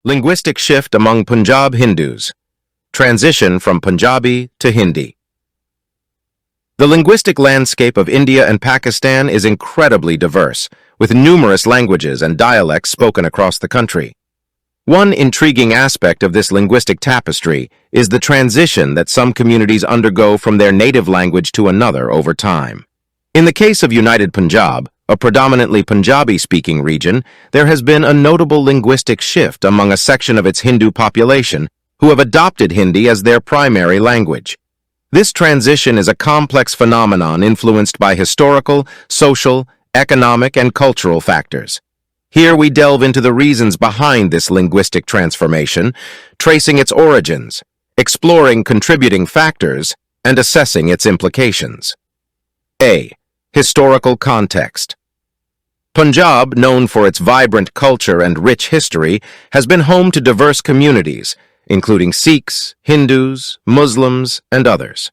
Linguistic shift among Punjab Hindus. Transition from Punjabi to Hindi. The linguistic landscape of India and Pakistan is incredibly diverse, with numerous languages and dialects spoken across the country. One intriguing aspect of this linguistic tapestry is the transition that some communities undergo from their native language to another over time. In the case of United Punjab, a predominantly Punjabi-speaking region, there has been a notable linguistic shift among a section of its Hindu population who have adopted Hindi as their primary language. This transition is a complex phenomenon influenced by historical, social, economic, and cultural factors. Here we delve into the reasons behind this linguistic transformation, tracing its origins, exploring contributing factors, and assessing its implications. A. Historical context. Punjab, known for its vibrant culture and rich history, has been home to diverse communities, including Sikhs, Hindus, Muslims, and others.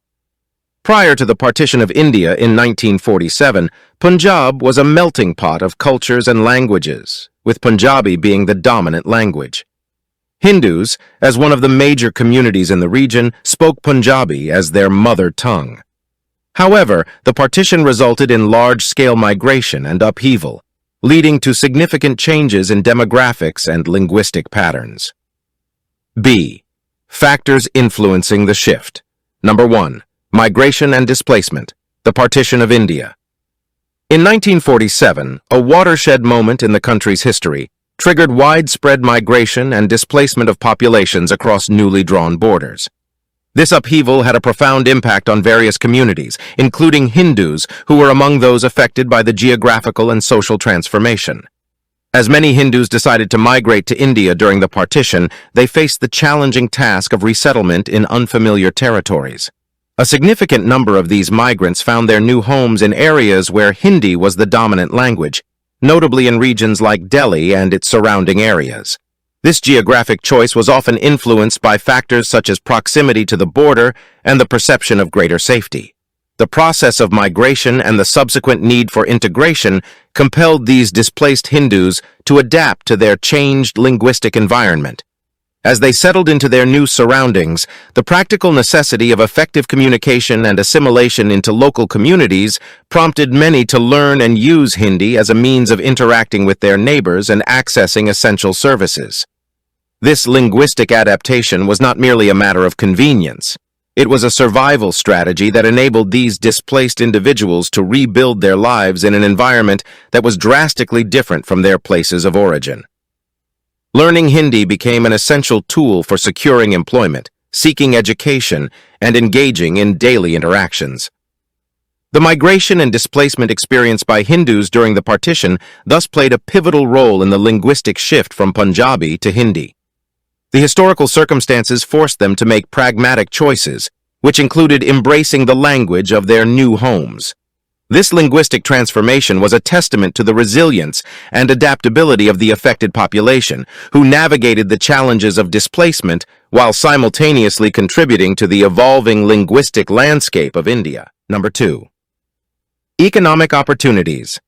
Prior to the partition of India in 1947, Punjab was a melting pot of cultures and languages, with Punjabi being the dominant language. Hindus, as one of the major communities in the region, spoke Punjabi as their mother tongue. However, the partition resulted in large-scale migration and upheaval, leading to significant changes in demographics and linguistic patterns. B. Factors influencing the shift. Number 1. Migration and displacement. The partition of India. In 1947, a watershed moment in the country's history triggered widespread migration and displacement of populations across newly drawn borders. This upheaval had a profound impact on various communities, including Hindus, who were among those affected by the geographical and social transformation. As many Hindus decided to migrate to India during the partition, they faced the challenging task of resettlement in unfamiliar territories. A significant number of these migrants found their new homes in areas where Hindi was the dominant language, notably in regions like Delhi and its surrounding areas. This geographic choice was often influenced by factors such as proximity to the border and the perception of greater safety. The process of migration and the subsequent need for integration compelled these displaced Hindus to adapt to their changed linguistic environment. As they settled into their new surroundings, the practical necessity of effective communication and assimilation into local communities prompted many to learn and use Hindi as a means of interacting with their neighbors and accessing essential services. This linguistic adaptation was not merely a matter of convenience. It was a survival strategy that enabled these displaced individuals to rebuild their lives in an environment that was drastically different from their places of origin. Learning Hindi became an essential tool for securing employment, seeking education, and engaging in daily interactions. The migration and displacement experienced by Hindus during the partition thus played a pivotal role in the linguistic shift from Punjabi to Hindi. The historical circumstances forced them to make pragmatic choices, which included embracing the language of their new homes. This linguistic transformation was a testament to the resilience and adaptability of the affected population, who navigated the challenges of displacement while simultaneously contributing to the evolving linguistic landscape of India. Number 2. Economic opportunities.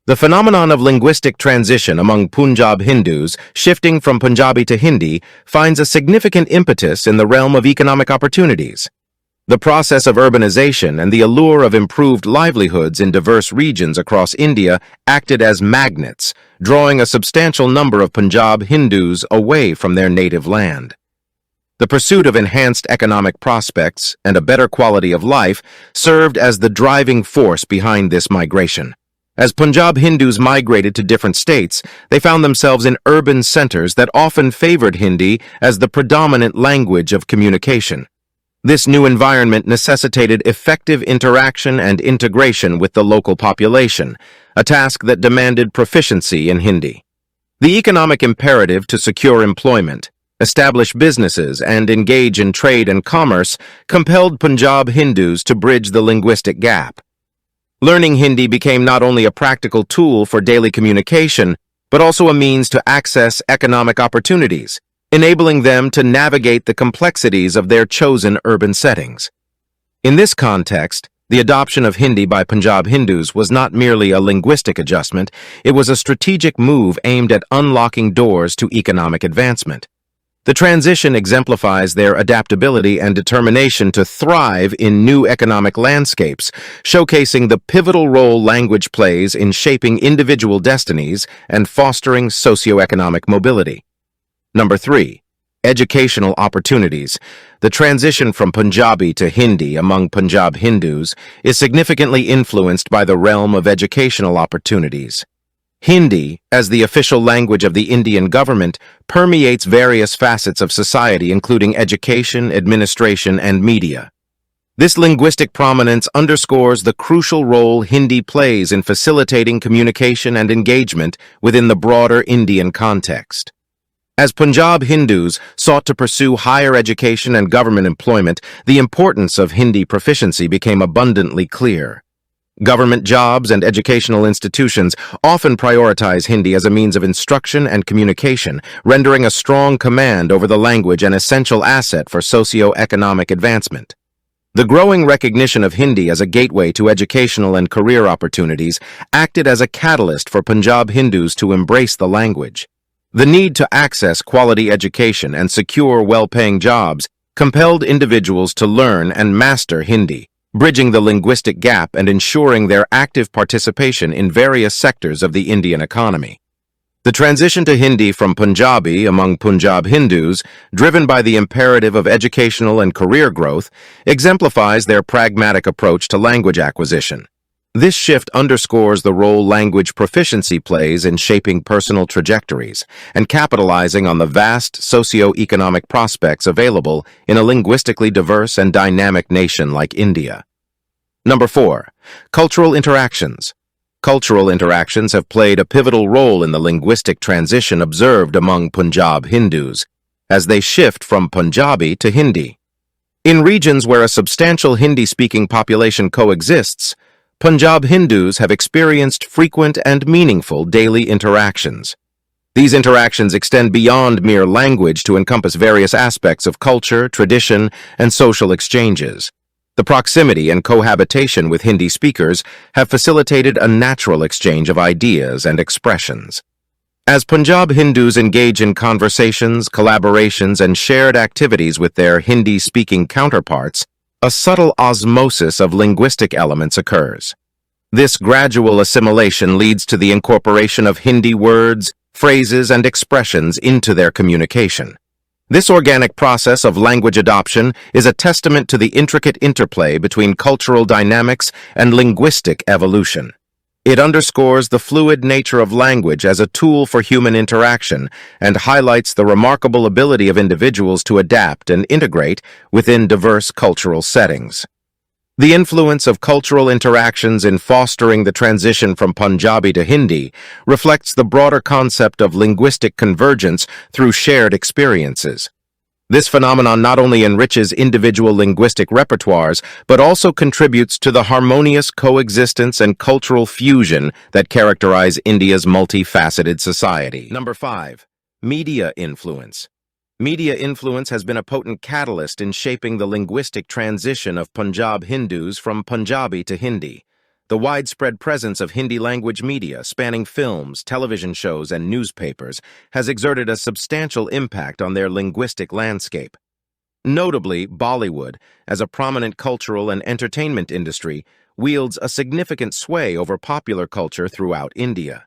The phenomenon of linguistic transition among Punjab Hindus, shifting from Punjabi to Hindi, finds a significant impetus in the realm of economic opportunities. The process of urbanization and the allure of improved livelihoods in diverse regions across India acted as magnets, drawing a substantial number of Punjab Hindus away from their native land. The pursuit of enhanced economic prospects and a better quality of life served as the driving force behind this migration. As Punjab Hindus migrated to different states, they found themselves in urban centers that often favored Hindi as the predominant language of communication. This new environment necessitated effective interaction and integration with the local population, a task that demanded proficiency in Hindi. The economic imperative to secure employment, establish businesses, and engage in trade and commerce compelled Punjab Hindus to bridge the linguistic gap. Learning Hindi became not only a practical tool for daily communication, but also a means to access economic opportunities, enabling them to navigate the complexities of their chosen urban settings. In this context, the adoption of Hindi by Punjab Hindus was not merely a linguistic adjustment, it was a strategic move aimed at unlocking doors to economic advancement. The transition exemplifies their adaptability and determination to thrive in new economic landscapes, showcasing the pivotal role language plays in shaping individual destinies and fostering socioeconomic mobility. Number 3. Educational opportunities. The transition from Punjabi to Hindi among Punjab Hindus is significantly influenced by the realm of educational opportunities. Hindi, as the official language of the Indian government, permeates various facets of society, including education, administration, and media. This linguistic prominence underscores the crucial role Hindi plays in facilitating communication and engagement within the broader Indian context. As Punjab Hindus sought to pursue higher education and government employment, the importance of Hindi proficiency became abundantly clear. Government jobs and educational institutions often prioritize Hindi as a means of instruction and communication, rendering a strong command over the language an essential asset for socio-economic advancement. The growing recognition of Hindi as a gateway to educational and career opportunities acted as a catalyst for Punjab Hindus to embrace the language. The need to access quality education and secure well-paying jobs compelled individuals to learn and master Hindi, bridging the linguistic gap and ensuring their active participation in various sectors of the Indian economy. The transition to Hindi from Punjabi among Punjab Hindus, driven by the imperative of educational and career growth, exemplifies their pragmatic approach to language acquisition. This shift underscores the role language proficiency plays in shaping personal trajectories and capitalizing on the vast socio-economic prospects available in a linguistically diverse and dynamic nation like India. Number 4. Cultural interactions. Cultural interactions have played a pivotal role in the linguistic transition observed among Punjab Hindus, as they shift from Punjabi to Hindi. In regions where a substantial Hindi-speaking population coexists, Punjab Hindus have experienced frequent and meaningful daily interactions. These interactions extend beyond mere language to encompass various aspects of culture, tradition, and social exchanges. The proximity and cohabitation with Hindi speakers have facilitated a natural exchange of ideas and expressions. As Punjab Hindus engage in conversations, collaborations, and shared activities with their Hindi-speaking counterparts, a subtle osmosis of linguistic elements occurs. This gradual assimilation leads to the incorporation of Hindi words, phrases, and expressions into their communication. This organic process of language adoption is a testament to the intricate interplay between cultural dynamics and linguistic evolution. It underscores the fluid nature of language as a tool for human interaction and highlights the remarkable ability of individuals to adapt and integrate within diverse cultural settings. The influence of cultural interactions in fostering the transition from Punjabi to Hindi reflects the broader concept of linguistic convergence through shared experiences. This phenomenon not only enriches individual linguistic repertoires, but also contributes to the harmonious coexistence and cultural fusion that characterize India's multifaceted society. Number 5. Media influence. Media influence has been a potent catalyst in shaping the linguistic transition of Punjab Hindus from Punjabi to Hindi. The widespread presence of Hindi-language media, spanning films, television shows, and newspapers, has exerted a substantial impact on their linguistic landscape. Notably, Bollywood, as a prominent cultural and entertainment industry, wields a significant sway over popular culture throughout India.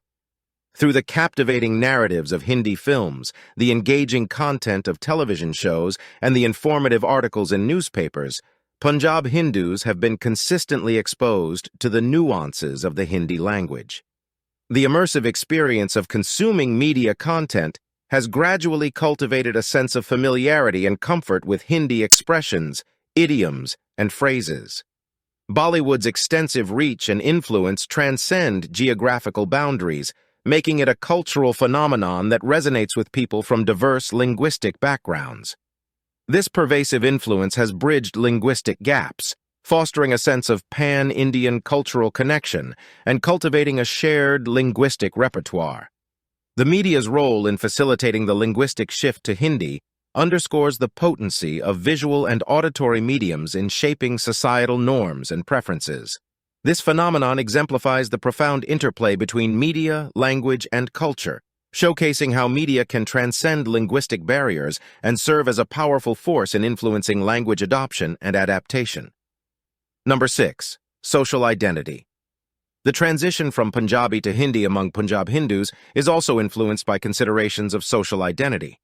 Through the captivating narratives of Hindi films, the engaging content of television shows, and the informative articles in newspapers, Punjab Hindus have been consistently exposed to the nuances of the Hindi language. The immersive experience of consuming media content has gradually cultivated a sense of familiarity and comfort with Hindi expressions, idioms, and phrases. Bollywood's extensive reach and influence transcend geographical boundaries, making it a cultural phenomenon that resonates with people from diverse linguistic backgrounds. This pervasive influence has bridged linguistic gaps, fostering a sense of pan-Indian cultural connection and cultivating a shared linguistic repertoire. The media's role in facilitating the linguistic shift to Hindi underscores the potency of visual and auditory mediums in shaping societal norms and preferences. This phenomenon exemplifies the profound interplay between media, language, and culture, showcasing how media can transcend linguistic barriers and serve as a powerful force in influencing language adoption and adaptation. Number 6. Social identity. The transition from Punjabi to Hindi among Punjab Hindus is also influenced by considerations of social identity.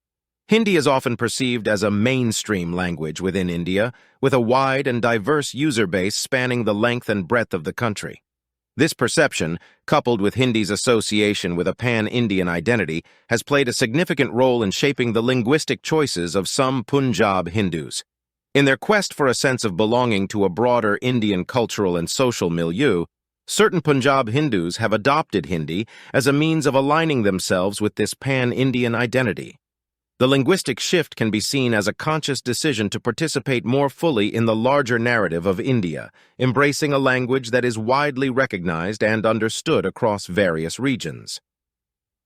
Hindi is often perceived as a mainstream language within India, with a wide and diverse user base spanning the length and breadth of the country. This perception, coupled with Hindi's association with a pan-Indian identity, has played a significant role in shaping the linguistic choices of some Punjab Hindus. In their quest for a sense of belonging to a broader Indian cultural and social milieu, certain Punjab Hindus have adopted Hindi as a means of aligning themselves with this pan-Indian identity. The linguistic shift can be seen as a conscious decision to participate more fully in the larger narrative of India, embracing a language that is widely recognized and understood across various regions.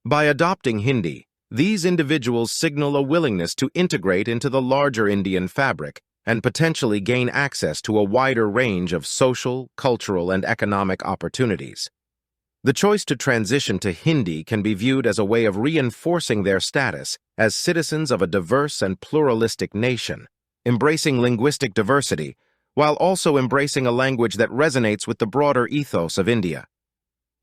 By adopting Hindi, these individuals signal a willingness to integrate into the larger Indian fabric and potentially gain access to a wider range of social, cultural, and economic opportunities. The choice to transition to Hindi can be viewed as a way of reinforcing their status as citizens of a diverse and pluralistic nation, embracing linguistic diversity, while also embracing a language that resonates with the broader ethos of India.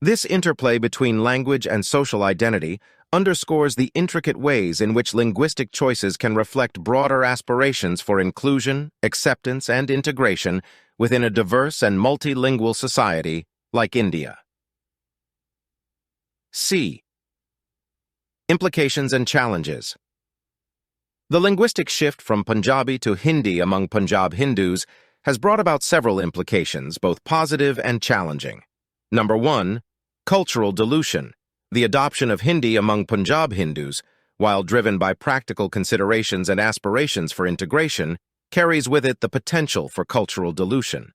This interplay between language and social identity underscores the intricate ways in which linguistic choices can reflect broader aspirations for inclusion, acceptance, and integration within a diverse and multilingual society like India. C. Implications and challenges. The linguistic shift from Punjabi to Hindi among Punjab Hindus has brought about several implications, both positive and challenging. Number 1. Cultural dilution. The adoption of Hindi among Punjab Hindus, while driven by practical considerations and aspirations for integration, carries with it the potential for cultural dilution.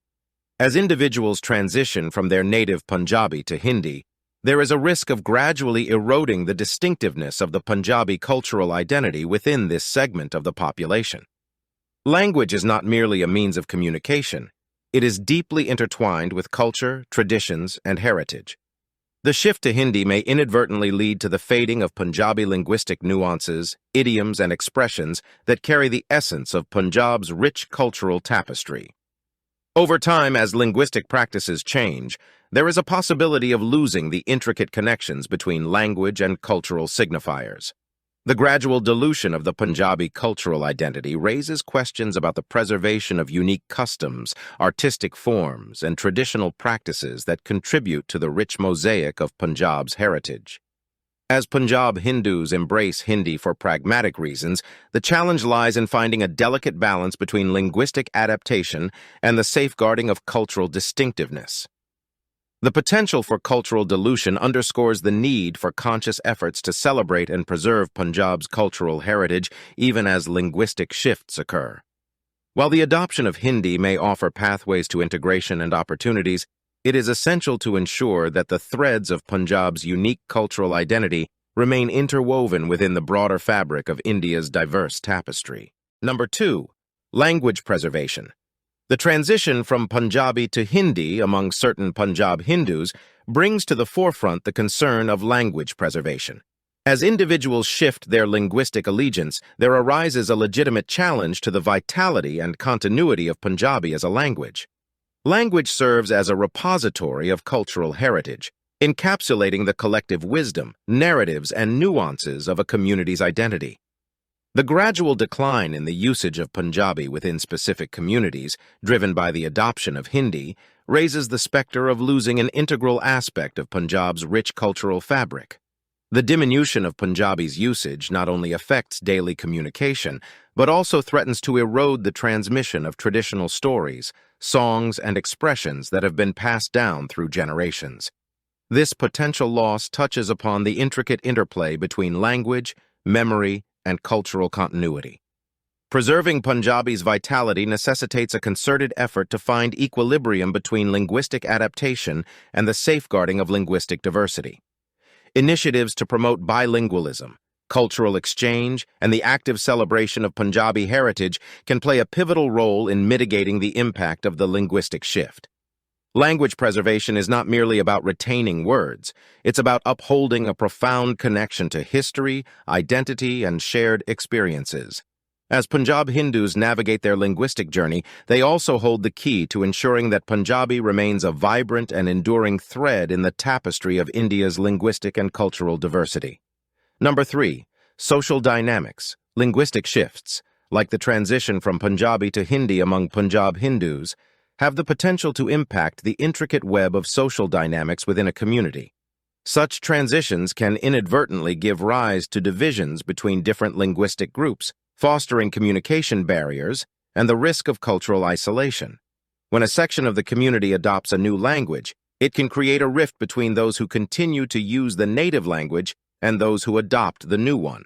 As individuals transition from their native Punjabi to Hindi, there is a risk of gradually eroding the distinctiveness of the Punjabi cultural identity within this segment of the population. Language is not merely a means of communication. It is deeply intertwined with culture, traditions, and heritage. The shift to Hindi may inadvertently lead to the fading of Punjabi linguistic nuances, idioms, and expressions that carry the essence of Punjab's rich cultural tapestry. Over time, as linguistic practices change, there is a possibility of losing the intricate connections between language and cultural signifiers. The gradual dilution of the Punjabi cultural identity raises questions about the preservation of unique customs, artistic forms, and traditional practices that contribute to the rich mosaic of Punjab's heritage. As Punjab Hindus embrace Hindi for pragmatic reasons, the challenge lies in finding a delicate balance between linguistic adaptation and the safeguarding of cultural distinctiveness. The potential for cultural dilution underscores the need for conscious efforts to celebrate and preserve Punjab's cultural heritage even as linguistic shifts occur. While the adoption of Hindi may offer pathways to integration and opportunities, it is essential to ensure that the threads of Punjab's unique cultural identity remain interwoven within the broader fabric of India's diverse tapestry. Number 2. Language preservation. The transition from Punjabi to Hindi among certain Punjab Hindus brings to the forefront the concern of language preservation. As individuals shift their linguistic allegiance, there arises a legitimate challenge to the vitality and continuity of Punjabi as a language. Language serves as a repository of cultural heritage, encapsulating the collective wisdom, narratives, and nuances of a community's identity. The gradual decline in the usage of Punjabi within specific communities, driven by the adoption of Hindi, raises the specter of losing an integral aspect of Punjab's rich cultural fabric. The diminution of Punjabi's usage not only affects daily communication, but also threatens to erode the transmission of traditional stories, songs, and expressions that have been passed down through generations. This potential loss touches upon the intricate interplay between language, memory, and cultural continuity. Preserving Punjabi's vitality necessitates a concerted effort to find equilibrium between linguistic adaptation and the safeguarding of linguistic diversity. Initiatives to promote bilingualism, cultural exchange, and the active celebration of Punjabi heritage can play a pivotal role in mitigating the impact of the linguistic shift. Language preservation is not merely about retaining words. It's about upholding a profound connection to history, identity, and shared experiences. As Punjab Hindus navigate their linguistic journey, they also hold the key to ensuring that Punjabi remains a vibrant and enduring thread in the tapestry of India's linguistic and cultural diversity. Number 3. Social dynamics, linguistic shifts, like the transition from Punjabi to Hindi among Punjab Hindus, have the potential to impact the intricate web of social dynamics within a community. Such transitions can inadvertently give rise to divisions between different linguistic groups, fostering communication barriers and the risk of cultural isolation. When a section of the community adopts a new language, it can create a rift between those who continue to use the native language and those who adopt the new one.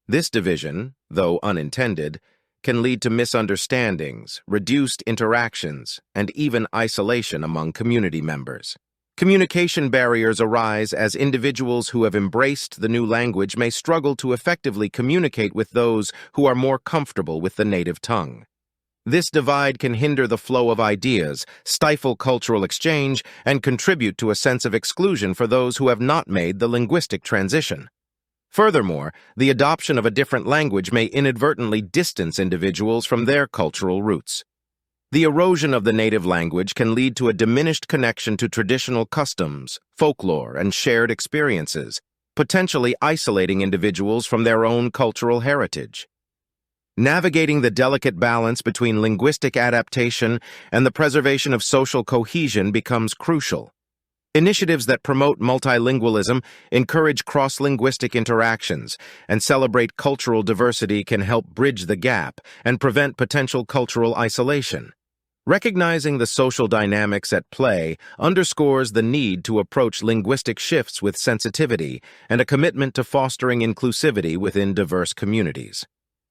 This division, though unintended, can lead to misunderstandings, reduced interactions, and even isolation among community members. Communication barriers arise as individuals who have embraced the new language may struggle to effectively communicate with those who are more comfortable with the native tongue. This divide can hinder the flow of ideas, stifle cultural exchange, and contribute to a sense of exclusion for those who have not made the linguistic transition. Furthermore, the adoption of a different language may inadvertently distance individuals from their cultural roots. The erosion of the native language can lead to a diminished connection to traditional customs, folklore, and shared experiences, potentially isolating individuals from their own cultural heritage. Navigating the delicate balance between linguistic adaptation and the preservation of social cohesion becomes crucial. Initiatives that promote multilingualism, encourage cross-linguistic interactions, and celebrate cultural diversity can help bridge the gap and prevent potential cultural isolation. Recognizing the social dynamics at play underscores the need to approach linguistic shifts with sensitivity and a commitment to fostering inclusivity within diverse communities.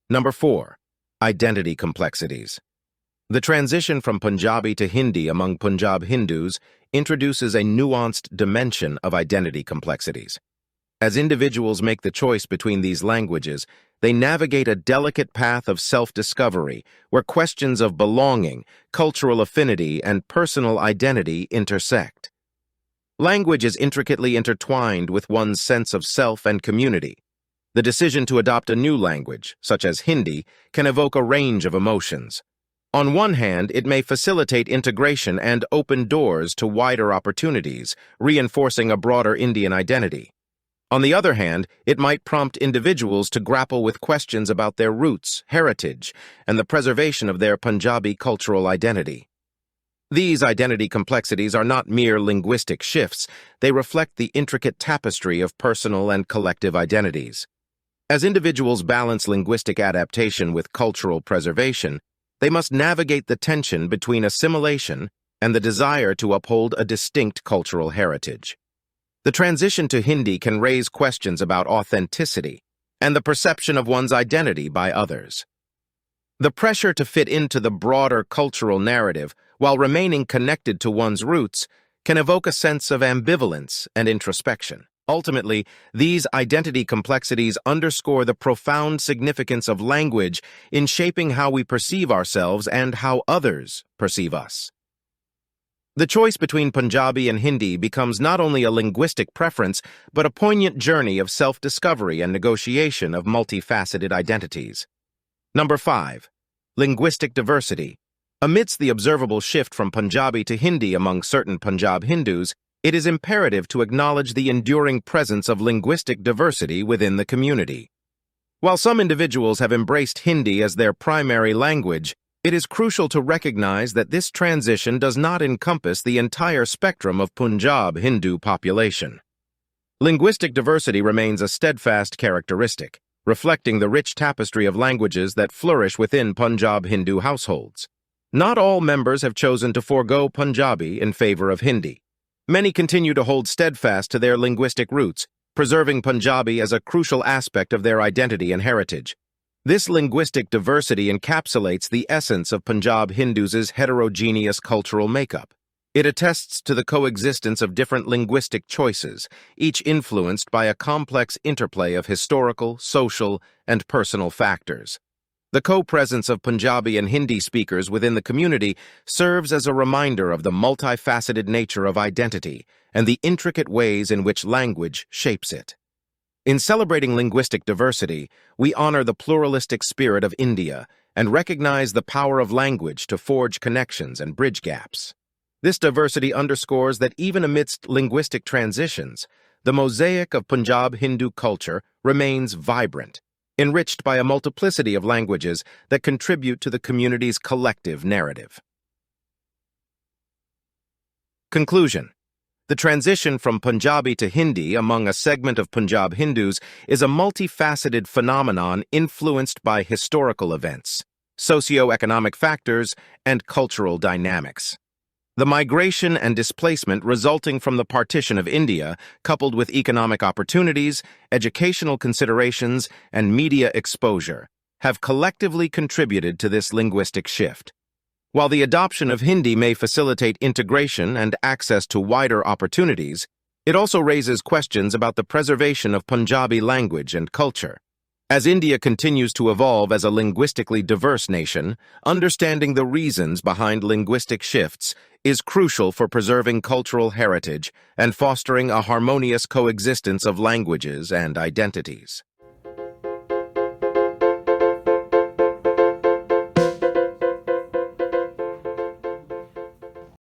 Number 4. Identity complexities. The transition from Punjabi to Hindi among Punjab Hindus introduces a nuanced dimension of identity complexities. As individuals make the choice between these languages, they navigate a delicate path of self-discovery where questions of belonging, cultural affinity, and personal identity intersect. Language is intricately intertwined with one's sense of self and community. The decision to adopt a new language, such as Hindi, can evoke a range of emotions. On one hand, it may facilitate integration and open doors to wider opportunities, reinforcing a broader Indian identity. On the other hand, it might prompt individuals to grapple with questions about their roots, heritage, and the preservation of their Punjabi cultural identity. These identity complexities are not mere linguistic shifts, they reflect the intricate tapestry of personal and collective identities. As individuals balance linguistic adaptation with cultural preservation, they must navigate the tension between assimilation and the desire to uphold a distinct cultural heritage. The transition to Hindi can raise questions about authenticity and the perception of one's identity by others. The pressure to fit into the broader cultural narrative while remaining connected to one's roots can evoke a sense of ambivalence and introspection. Ultimately, these identity complexities underscore the profound significance of language in shaping how we perceive ourselves and how others perceive us. The choice between Punjabi and Hindi becomes not only a linguistic preference, but a poignant journey of self-discovery and negotiation of multifaceted identities. Number 5. Linguistic diversity. Amidst the observable shift from Punjabi to Hindi among certain Punjab Hindus, it is imperative to acknowledge the enduring presence of linguistic diversity within the community. While some individuals have embraced Hindi as their primary language, it is crucial to recognize that this transition does not encompass the entire spectrum of Punjab Hindu population. Linguistic diversity remains a steadfast characteristic, reflecting the rich tapestry of languages that flourish within Punjab Hindu households. Not all members have chosen to forego Punjabi in favor of Hindi. Many continue to hold steadfast to their linguistic roots, preserving Punjabi as a crucial aspect of their identity and heritage. This linguistic diversity encapsulates the essence of Punjab Hindus' heterogeneous cultural makeup. It attests to the coexistence of different linguistic choices, each influenced by a complex interplay of historical, social, and personal factors. The co-presence of Punjabi and Hindi speakers within the community serves as a reminder of the multifaceted nature of identity and the intricate ways in which language shapes it. In celebrating linguistic diversity, we honor the pluralistic spirit of India and recognize the power of language to forge connections and bridge gaps. This diversity underscores that even amidst linguistic transitions, the mosaic of Punjab Hindu culture remains vibrant, enriched by a multiplicity of languages that contribute to the community's collective narrative. Conclusion. The transition from Punjabi to Hindi among a segment of Punjab Hindus is a multifaceted phenomenon influenced by historical events, socio-economic factors, and cultural dynamics. The migration and displacement resulting from the partition of India, coupled with economic opportunities, educational considerations, and media exposure, have collectively contributed to this linguistic shift. While the adoption of Hindi may facilitate integration and access to wider opportunities, it also raises questions about the preservation of Punjabi language and culture. As India continues to evolve as a linguistically diverse nation, understanding the reasons behind linguistic shifts is crucial for preserving cultural heritage and fostering a harmonious coexistence of languages and identities.